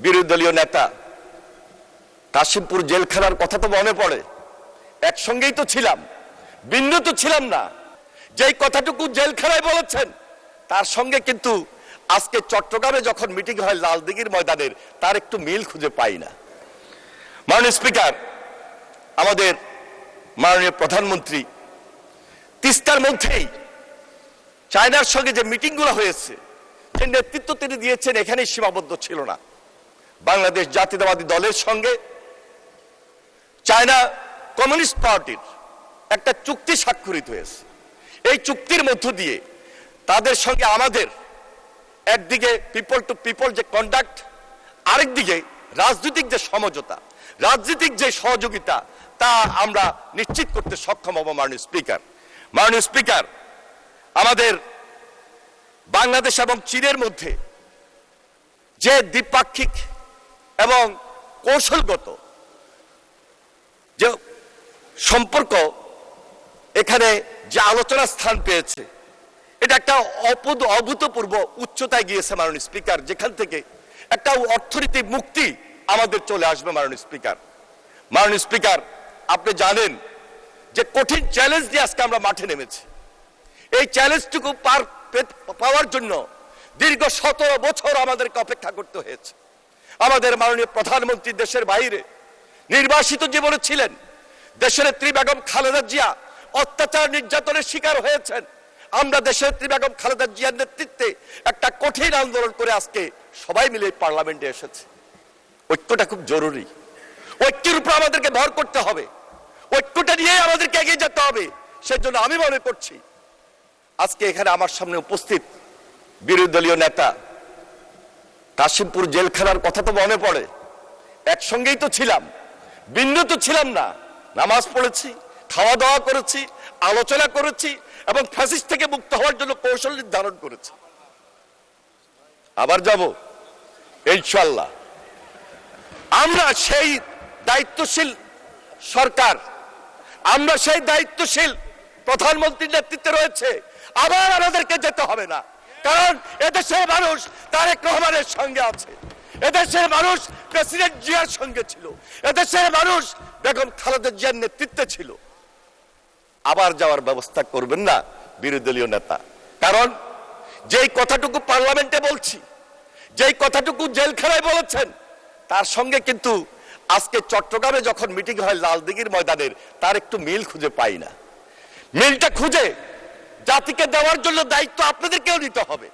বিরোধী দলীয় নেতা কাশিমপুর জেলখানার কথা তো মনে পড়ে। একসঙ্গেই তো ছিলাম, ভিন্ন তো ছিলাম না। যেই কথাটুকু জেলখানায় বলেছেন তার সঙ্গে কিন্তু আজকে চট্টগ্রামে যখন মিটিং হয় লালদিঘির ময়দানের, তার একটু মিল খুঁজে পাই না। মাননীয় স্পিকার, আমাদের মাননীয় প্রধানমন্ত্রী তিস্তার মধ্যেই চায়নার সঙ্গে যে মিটিংগুলো হয়েছে, যে নেতৃত্ব তিনি দিয়েছেন, এখানেই সীমাবদ্ধ ছিল না। বাংলাদেশ জাতীয়তাবাদী দলের সঙ্গে চায়না কমিউনিস্ট পার্টির একটা চুক্তি স্বাক্ষরিত হয়েছে। এই চুক্তির মধ্য দিয়ে তাদের সঙ্গে আমাদের একদিকে পিপল টু পিপল যে কন্ডাক্ট, আরেকদিকে রাজনৈতিক যে সমঝোতা, রাজনৈতিক যে সহযোগিতা, তা আমরা নিশ্চিত করতে সক্ষম হব। মাননীয় স্পিকার, আমাদের বাংলাদেশ এবং চীনের মধ্যে যে দ্বিপাক্ষিক এবং কৌশলগত যে সম্পর্ক, এখানে যে আলোচনা স্থান পেয়েছে, এটা একটা অভূতপূর্ব উচ্চতায় গিয়েছে মাননীয় স্পিকার, যেখান থেকে একটা অর্থনৈতিক মুক্তি আমাদের চলে আসবে। মাননীয় স্পিকার, আপনি জানেন যে কঠিন চ্যালেঞ্জ নিয়ে আজকে আমরা মাঠে নেমেছি। এই চ্যালেঞ্জটুকু পাওয়ার জন্য দীর্ঘ 17 বছর আমাদেরকে অপেক্ষা করতে হয়েছে। আমাদের মাননীয় প্রধানমন্ত্রী দেশের বাইরে নির্বাসিত জীবনে ছিলেন। দেশনেত্রী বেগম খালেদা জিয়া অত্যাচার নির্যাতনের শিকার হয়েছেন। আমরা দেশনেত্রী বেগম খালেদা জিয়ার নেতৃত্বে একটা কঠিন আন্দোলন করে আজকে সবাই মিলে পার্লামেন্টে এসেছে। ঐক্যটা খুব জরুরি। ঐক্যের উপর আমাদেরকে ভর করতে হবে, ঐক্যটা নিয়ে আমাদেরকে এগিয়ে যেতে হবে। সেজন্য আমি মনে করছি আজকে এখানে আমার সামনে উপস্থিত বিরোধী দলীয় নেতা কাশিমপুর জেলখানার কথা তো মনে পড়ে। একসঙ্গেই তো ছিলাম, ভিন্ন তো ছিলাম না। নামাজ পড়েছি, খাওয়া দাওয়া করেছি, আলোচনা করেছি এবং ফ্যাসিস্ট থেকে মুক্ত হওয়ার জন্য কৌশল নির্ধারণ করেছি। আবার যাব ইনশাআল্লাহ। আমরা সেই দায়িত্বশীল সরকার, আমরা সেই দায়িত্বশীল প্রধানমন্ত্রীর নেতৃত্বে রয়েছে। আবার আমাদেরকে যেতে হবে না, কারণ এদেশের মানুষ তারেক রহমানের সঙ্গে আছে, এদেশের মানুষ প্রেসিডেন্ট জিয়ার সঙ্গে ছিল, এদেশের মানুষ বেগম খালেদা জিয়ার নেতৃত্বে ছিল। আবার যাওয়ার ব্যবস্থা করবেন না বিরোধী দলীয় নেতা, কারণ যেই কথাটুকু পার্লামেন্টে বলছি, যেই কথাটুকু জেলখানায় বলেছেন, তার সঙ্গে কিন্তু আজকে চট্টগ্রামে যখন মিটিং হয় লালদিঘির ময়দানের, তার একটু মিল খুঁজে পাই না। মিলটা খুঁজে জাতিকে দেওয়ার জন্য দায়িত্ব আপনাদেরকেও নিতে হবে।